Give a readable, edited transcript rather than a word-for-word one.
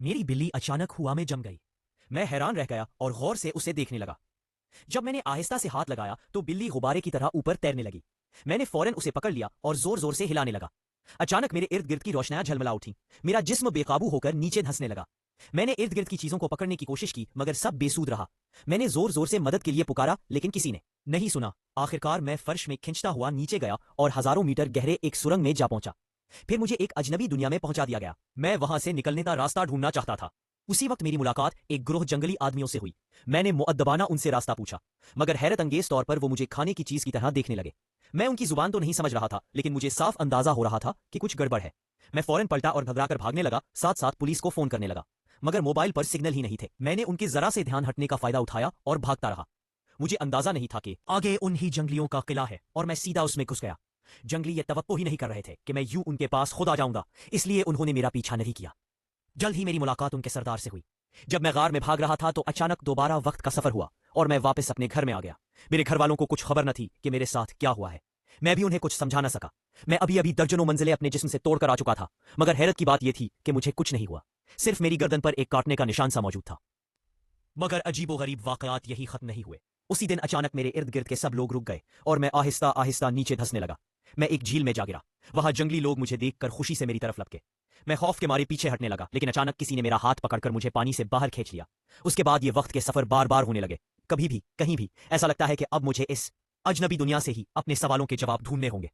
मेरी बिल्ली अचानक हुआ में जम गई। मैं हैरान रह गया और गौर से उसे देखने लगा। जब मैंने आहिस्ता से हाथ लगाया तो बिल्ली गुब्बारे की तरह ऊपर तैरने लगी। मैंने फौरन उसे पकड़ लिया और जोर जोर से हिलाने लगा। अचानक मेरे इर्द गिर्द की रोशनियां झलमला उठी। मेरा जिस्म बेकाबू होकर नीचे धंसने लगा। मैंने इर्द गिर्द की चीजों को पकड़ने की कोशिश की मगर सब बेसूद रहा। मैंने जोर जोर से मदद के लिए पुकारा लेकिन किसी ने नहीं सुना। आखिरकार मैं फर्श में खिंचता हुआ नीचे गया और हजारों मीटर गहरे एक सुरंग में जा पहुंचा। फिर मुझे एक अजनबी दुनिया में पहुंचा दिया गया। मैं वहां से निकलने का रास्ता ढूंढना चाहता था। उसी वक्त मेरी मुलाकात एक ग्रोह जंगली आदमियों से हुई। मैंने मुअद्दबाना उनसे रास्ता पूछा मगर हैरत अंगेज तौर पर वो मुझे खाने की चीज की तरह देखने लगे। मैं उनकी जुबान तो नहीं समझ रहा था लेकिन मुझे साफ अंदाजा हो रहा था कि कुछ गड़बड़ है। मैं फौरन पलटा और घबराकर भागने लगा, साथ साथ पुलिस को फोन करने लगा मगर मोबाइल पर सिग्नल ही नहीं थे। मैंने उनके जरा से ध्यान हटने का फायदा उठाया और भागता रहा। मुझे अंदाजा नहीं था कि आगे उन्हीं जंगलियों का किला है और मैं सीधा उसमें घुस गया। जंगली ये तवक्को ही नहीं कर रहे थे कि मैं यूं उनके पास खुद आ जाऊंगा, इसलिए उन्होंने मेरा पीछा नहीं किया। जल्द ही मेरी मुलाकात उनके सरदार से हुई। जब मैं गार में भाग रहा था तो अचानक दोबारा वक्त का सफर हुआ और मैं वापस अपने घर में आ गया। मेरे घर वालों को कुछ खबर न थी कि मेरे साथ क्या हुआ है। मैं भी उन्हें कुछ समझा न सका। मैं अभी अभी दर्जनों मंजिलें अपने जिस्म से तोड़कर आ चुका था मगर हैरत की बात यह थी कि मुझे कुछ नहीं हुआ। सिर्फ मेरी गर्दन पर एक काटने का निशान सा मौजूद था। मगर अजीबोगरीब वाकयात यही खत्म नहीं हुए। उसी दिन अचानक मेरे इर्द गिर्द के सब लोग रुक गए और मैं आहिस्ता आहिस्ता नीचे धंसने लगा। मैं एक झील में जा गिरा। वहां जंगली लोग मुझे देखकर खुशी से मेरी तरफ लपके। मैं खौफ के मारे पीछे हटने लगा लेकिन अचानक किसी ने मेरा हाथ पकड़कर मुझे पानी से बाहर खींच लिया। उसके बाद ये वक्त के सफर बार बार होने लगे। कभी भी कहीं भी ऐसा लगता है कि अब मुझे इस अजनबी दुनिया से ही अपने सवालों के जवाब ढूंढने होंगे।